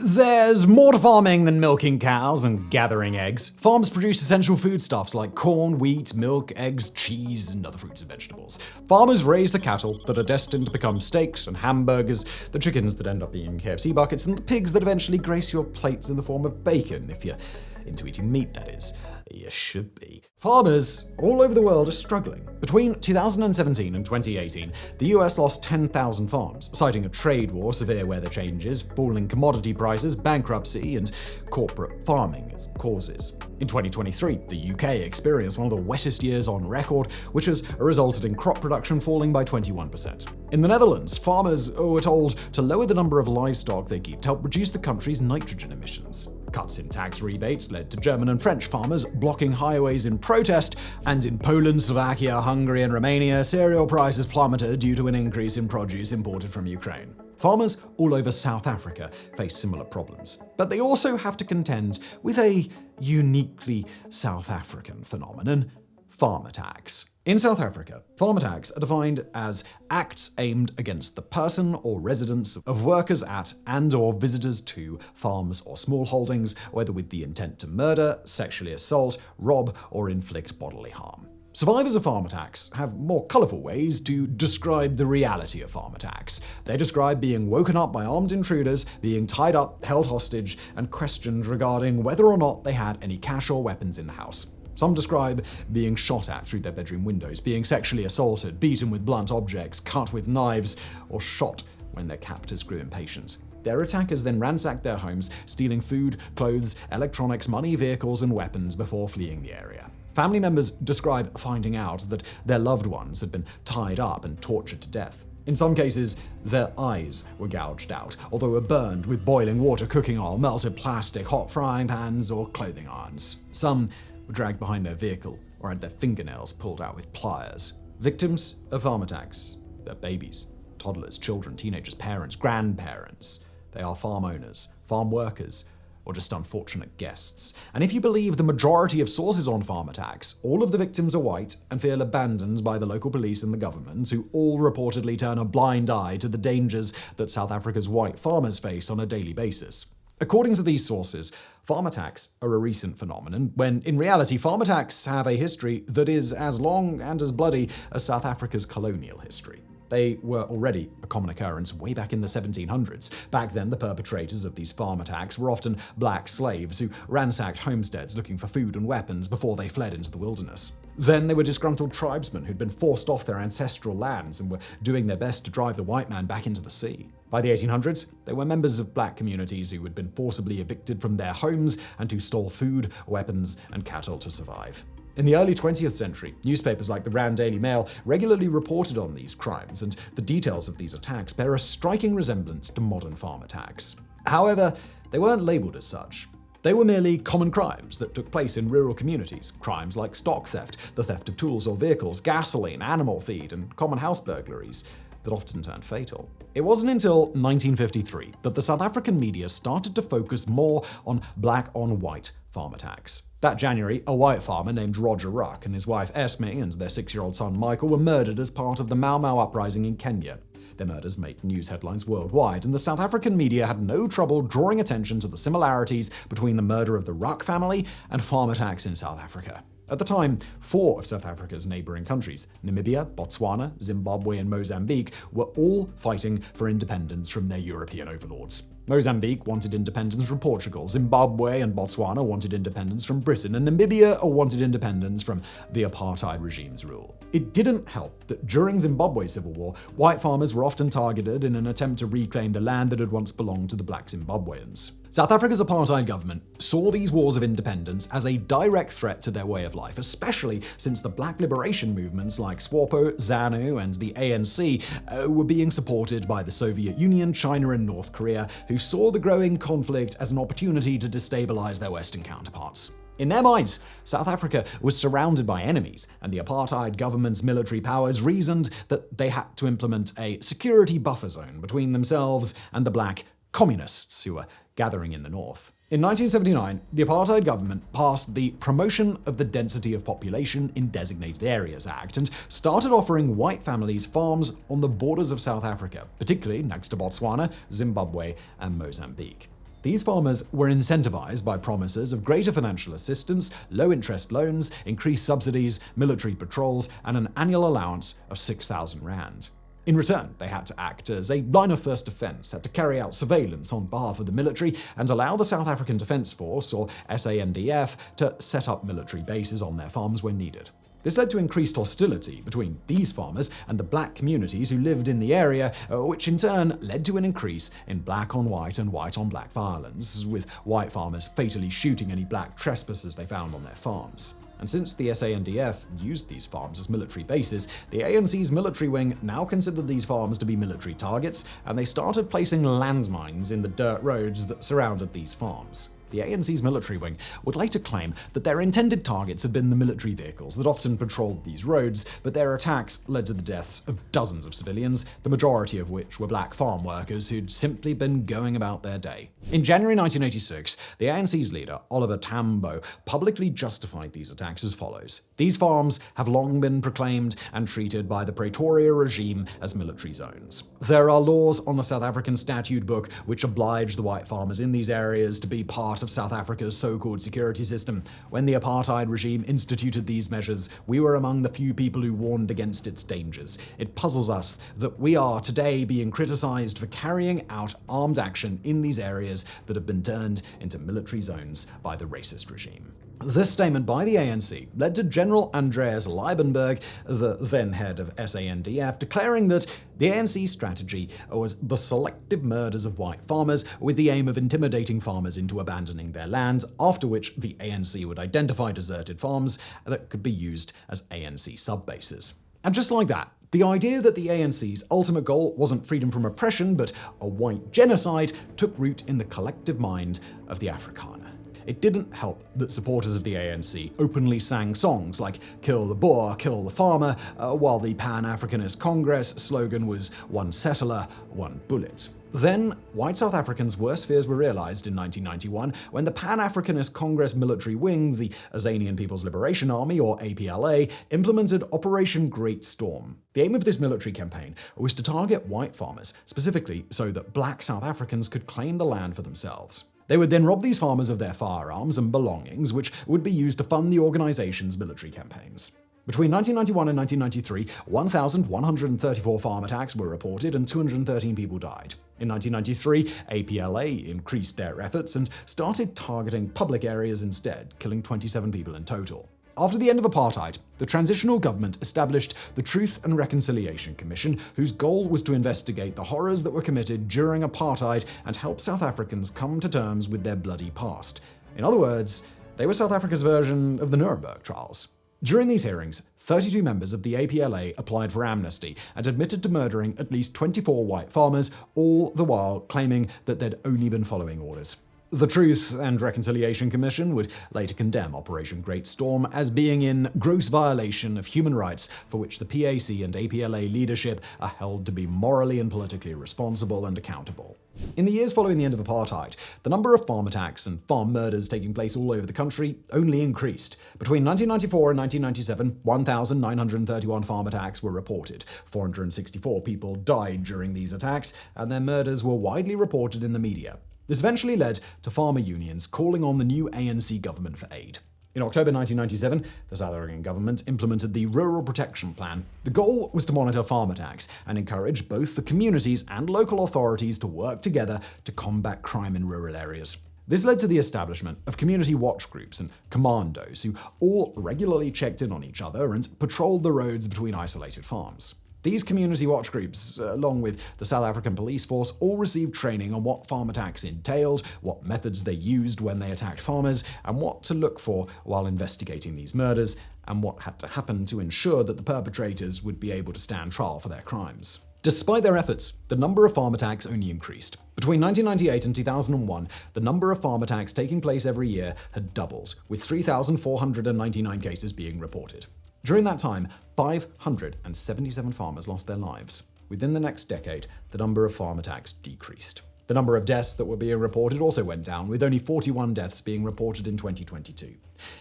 There's more to farming than milking cows and gathering eggs. Farms produce essential foodstuffs like corn, wheat, milk, eggs, cheese, and other fruits and vegetables. Farmers raise the cattle that are destined to become steaks and hamburgers, the chickens that end up being KFC buckets, and the pigs that eventually grace your plates in the form of bacon, if you're into eating meat, that is. You should be. Farmers all over the world are struggling. Between 2017 and 2018, the US lost 10,000 farms, citing a trade war, severe weather changes, falling commodity prices, bankruptcy, and corporate farming as causes. In 2023, the UK experienced one of the wettest years on record, which has resulted in crop production falling by 21%. In the Netherlands, farmers were told to lower the number of livestock they keep to help reduce the country's nitrogen emissions. Cuts in tax rebates led to German and French farmers blocking highways in protest, and in Poland, Slovakia, Hungary, and Romania, cereal prices plummeted due to an increase in produce imported from Ukraine. Farmers all over South Africa face similar problems, but they also have to contend with a uniquely South African phenomenon: farm attacks. In South Africa, farm attacks are defined as acts aimed against the person or residence of workers at and/or visitors to farms or small holdings, whether with the intent to murder, sexually assault, rob, or inflict bodily harm. Survivors of farm attacks have more colourful ways to describe the reality of farm attacks. They describe being woken up by armed intruders, being tied up, held hostage, and questioned regarding whether or not they had any cash or weapons in the house. Some describe being shot at through their bedroom windows, being sexually assaulted, beaten with blunt objects, cut with knives, or shot when their captors grew impatient. Their attackers then ransacked their homes, stealing food, clothes, electronics, money, vehicles, and weapons before fleeing the area. Family members describe finding out that their loved ones had been tied up and tortured to death. In some cases, their eyes were gouged out, or they were burned with boiling water, cooking oil, melted plastic, hot frying pans, or clothing irons. Some were dragged behind their vehicle or had their fingernails pulled out with pliers. Victims of farm attacks are babies, toddlers, children, teenagers, parents, grandparents. They are farm owners, farm workers, or just unfortunate guests. And if you believe the majority of sources on farm attacks, all of the victims are white and feel abandoned by the local police and the government, who all reportedly turn a blind eye to the dangers that South Africa's white farmers face on a daily basis. According to these sources, farm attacks are a recent phenomenon, when in reality farm attacks have a history that is as long and as bloody as South Africa's colonial history. They were already a common occurrence way back in the 1700s. Back then, the perpetrators of these farm attacks were often black slaves who ransacked homesteads looking for food and weapons before they fled into the wilderness. Then they were disgruntled tribesmen who'd been forced off their ancestral lands and were doing their best to drive the white man back into the sea. By the 1800s, they were members of black communities who had been forcibly evicted from their homes and who stole food, weapons, and cattle to survive. In the early 20th century, newspapers like the Rand Daily Mail regularly reported on these crimes, and the details of these attacks bear a striking resemblance to modern farm attacks. However, they weren't labelled as such. They were merely common crimes that took place in rural communities, crimes like stock theft, the theft of tools or vehicles, gasoline, animal feed, and common house burglaries that often turned fatal. It wasn't until 1953 that the South African media started to focus more on black-on-white farm attacks. That January, a white farmer named Roger Ruck and his wife Esme and their 6-year-old son Michael were murdered as part of the Mau Mau uprising in Kenya. Their murders made news headlines worldwide, and the South African media had no trouble drawing attention to the similarities between the murder of the Ruck family and farm attacks in South Africa. At the time, 4 of South Africa's neighboring countries, Namibia, Botswana, Zimbabwe, and Mozambique, were all fighting for independence from their European overlords. Mozambique wanted independence from Portugal, Zimbabwe and Botswana wanted independence from Britain, and Namibia wanted independence from the apartheid regime's rule. It didn't help that during Zimbabwe's civil war, white farmers were often targeted in an attempt to reclaim the land that had once belonged to the black Zimbabweans. South Africa's apartheid government saw these wars of independence as a direct threat to their way of life, especially since the black liberation movements like SWAPO, ZANU, and the ANC were being supported by the Soviet Union, China, and North Korea, who saw the growing conflict as an opportunity to destabilize their Western counterparts. In their minds, South Africa was surrounded by enemies, and the apartheid government's military powers reasoned that they had to implement a security buffer zone between themselves and the black communists who were gathering in the north. In 1979, the apartheid government passed the Promotion of the Density of Population in Designated Areas Act and started offering white families farms on the borders of South Africa, particularly next to Botswana, Zimbabwe, and Mozambique. These farmers were incentivized by promises of greater financial assistance, low-interest loans, increased subsidies, military patrols, and an annual allowance of 6,000 rand. In return, they had to act as a line of first defense, had to carry out surveillance on behalf of the military, and allow the South African Defense Force, or SANDF, to set up military bases on their farms when needed. This led to increased hostility between these farmers and the black communities who lived in the area, which in turn led to an increase in black on white and white on black violence, with white farmers fatally shooting any black trespassers they found on their farms. And since the SANDF used these farms as military bases, the ANC's military wing now considered these farms to be military targets, and they started placing landmines in the dirt roads that surrounded these farms. The ANC's military wing would later claim that their intended targets had been the military vehicles that often patrolled these roads, but their attacks led to the deaths of dozens of civilians, the majority of which were black farm workers who'd simply been going about their day. In January 1986, the ANC's leader, Oliver Tambo, publicly justified these attacks as follows. These farms have long been proclaimed and treated by the Pretoria regime as military zones. There are laws on the South African statute book which oblige the white farmers in these areas to be part of South Africa's so-called security system. When the apartheid regime instituted these measures, we were among the few people who warned against its dangers. It puzzles us that we are today being criticized for carrying out armed action in these areas that have been turned into military zones by the racist regime. This statement by the ANC led to General Andreas Liebenberg, the then head of SANDF, declaring that the ANC's strategy was the selective murders of white farmers with the aim of intimidating farmers into abandoning their lands, after which the ANC would identify deserted farms that could be used as ANC subbases. And just like that, the idea that the ANC's ultimate goal wasn't freedom from oppression, but a white genocide, took root in the collective mind of the Afrikaner. It didn't help that supporters of the ANC openly sang songs like "Kill the Boer, Kill the Farmer," while the Pan-Africanist Congress slogan was "One settler, one bullet." Then, white South Africans' worst fears were realized in 1991 when the Pan-Africanist Congress military wing, the Azanian People's Liberation Army, or APLA, implemented Operation Great Storm. The aim of this military campaign was to target white farmers, specifically so that black South Africans could claim the land for themselves. They would then rob these farmers of their firearms and belongings, which would be used to fund the organization's military campaigns. Between 1991 and 1993, 1,134 farm attacks were reported and 213 people died. In 1993, APLA increased their efforts and started targeting public areas instead, killing 27 people in total. After the end of apartheid, the transitional government established the Truth and Reconciliation Commission, whose goal was to investigate the horrors that were committed during apartheid and help South Africans come to terms with their bloody past. In other words, they were South Africa's version of the Nuremberg trials. During these hearings, 32 members of the APLA applied for amnesty and admitted to murdering at least 24 white farmers, all the while claiming that they'd only been following orders. The Truth and Reconciliation Commission would later condemn Operation Great Storm as being in gross violation of human rights, for which the PAC and APLA leadership are held to be morally and politically responsible and accountable. In the years following the end of apartheid, the number of farm attacks and farm murders taking place all over the country only increased. Between 1994 and 1997, 1,931 farm attacks were reported. 464 people died during these attacks, and their murders were widely reported in the media. This eventually led to farmer unions calling on the new ANC government for aid. In October 1997, the South African government implemented the Rural Protection Plan. The goal was to monitor farm attacks and encourage both the communities and local authorities to work together to combat crime in rural areas. This led to the establishment of community watch groups and commandos who all regularly checked in on each other and patrolled the roads between isolated farms. These community watch groups, along with the South African police force, all received training on what farm attacks entailed, what methods they used when they attacked farmers, and what to look for while investigating these murders, and what had to happen to ensure that the perpetrators would be able to stand trial for their crimes. Despite their efforts, the number of farm attacks only increased. Between 1998 and 2001, the number of farm attacks taking place every year had doubled, with 3,499 cases being reported. During that time, 577 farmers lost their lives. Within the next decade, the number of farm attacks decreased. The number of deaths that were being reported also went down, with only 41 deaths being reported in 2022.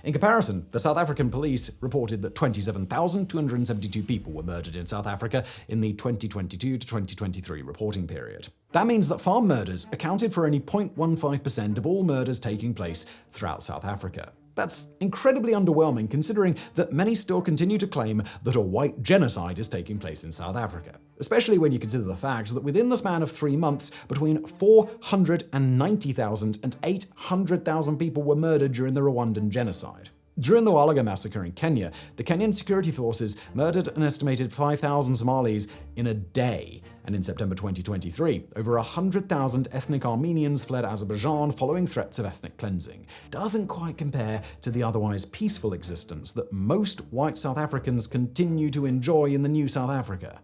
In comparison, the South African police reported that 27,272 people were murdered in South Africa in the 2022 to 2023 reporting period. That means that farm murders accounted for only 0.15% of all murders taking place throughout South Africa. That's incredibly underwhelming, considering that many still continue to claim that a white genocide is taking place in South Africa, especially when you consider the fact that within the span of 3 months, between 490,000 and 800,000 people were murdered during the Rwandan genocide. During the Walaga massacre in Kenya, the Kenyan security forces murdered an estimated 5,000 Somalis in a day. And in September 2023, over 100,000 ethnic Armenians fled Azerbaijan following threats of ethnic cleansing. Doesn't quite compare to the otherwise peaceful existence that most white South Africans continue to enjoy in the new South Africa,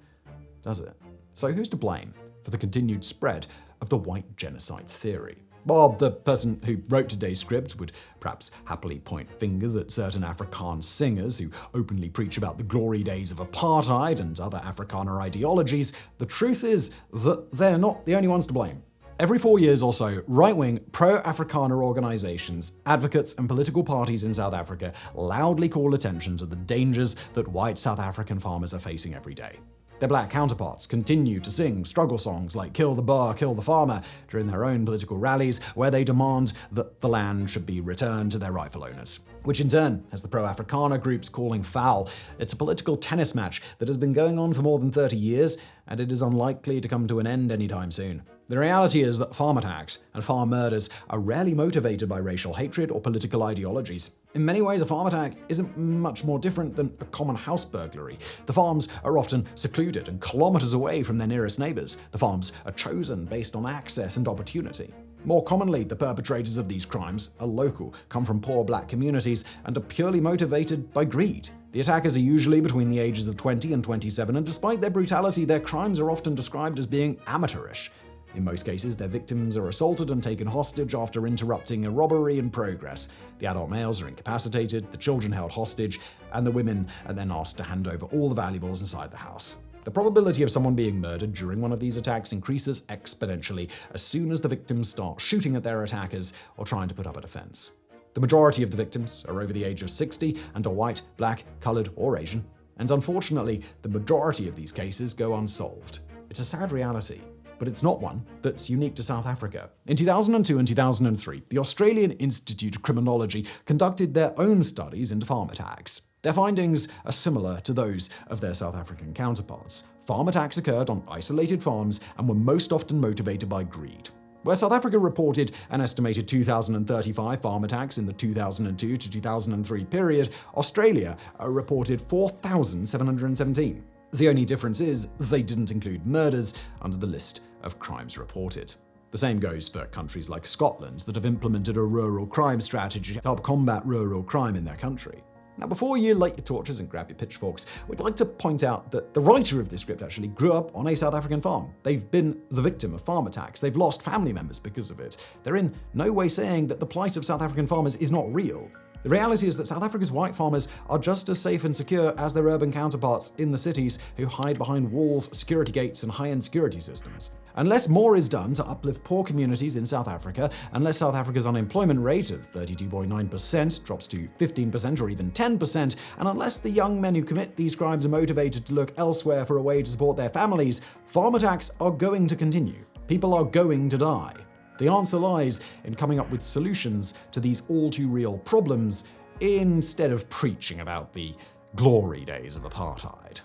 does it? So who's to blame for the continued spread of the white genocide theory? While the person who wrote today's script would perhaps happily point fingers at certain Afrikaans singers who openly preach about the glory days of apartheid and other Afrikaner ideologies, the truth is that they're not the only ones to blame. Every 4 years or so, right-wing, pro-Afrikaner organizations, advocates, and political parties in South Africa loudly call attention to the dangers that white South African farmers are facing every day. Their black counterparts continue to sing struggle songs like Kill the Boer, Kill the Farmer during their own political rallies, where they demand that the land should be returned to their rightful owners, which in turn has the pro-Afrikaner groups calling foul. It's a political tennis match that has been going on for more than 30 years, and it is unlikely to come to an end anytime soon. The reality is that farm attacks and farm murders are rarely motivated by racial hatred or political ideologies. In many ways, a farm attack isn't much more different than a common house burglary. The farms are often secluded and kilometers away from their nearest neighbors. The farms are chosen based on access and opportunity. More commonly, the perpetrators of these crimes are local, come from poor black communities, and are purely motivated by greed. The attackers are usually between the ages of 20 and 27, and despite their brutality, their crimes are often described as being amateurish. In most cases, their victims are assaulted and taken hostage after interrupting a robbery in progress. The adult males are incapacitated, the children held hostage, and the women are then asked to hand over all the valuables inside the house. The probability of someone being murdered during one of these attacks increases exponentially as soon as the victims start shooting at their attackers or trying to put up a defense. The majority of the victims are over the age of 60 and are white, black, colored, or Asian. And unfortunately, the majority of these cases go unsolved. It's a sad reality, but it's not one that's unique to South Africa. In 2002 and 2003, the Australian Institute of Criminology conducted their own studies into farm attacks. Their findings are similar to those of their South African counterparts. Farm attacks occurred on isolated farms and were most often motivated by greed. Where South Africa reported an estimated 2,035 farm attacks in the 2002 to 2003 period, Australia reported 4,717. The only difference is they didn't include murders under the list of crimes reported. The same goes for countries like Scotland that have implemented a rural crime strategy to help combat rural crime in their country. Now, before you light your torches and grab your pitchforks, we'd like to point out that the writer of this script actually grew up on a South African farm. They've been the victim of farm attacks. They've lost family members because of it. They're in no way saying that the plight of South African farmers is not real. The reality is that South Africa's white farmers are just as safe and secure as their urban counterparts in the cities who hide behind walls, security gates, and high-end security systems. Unless more is done to uplift poor communities in South Africa, unless South Africa's unemployment rate of 32.9% drops to 15% or even 10%, and unless the young men who commit these crimes are motivated to look elsewhere for a way to support their families, farm attacks are going to continue. People are going to die. The answer lies in coming up with solutions to these all-too-real problems instead of preaching about the glory days of apartheid.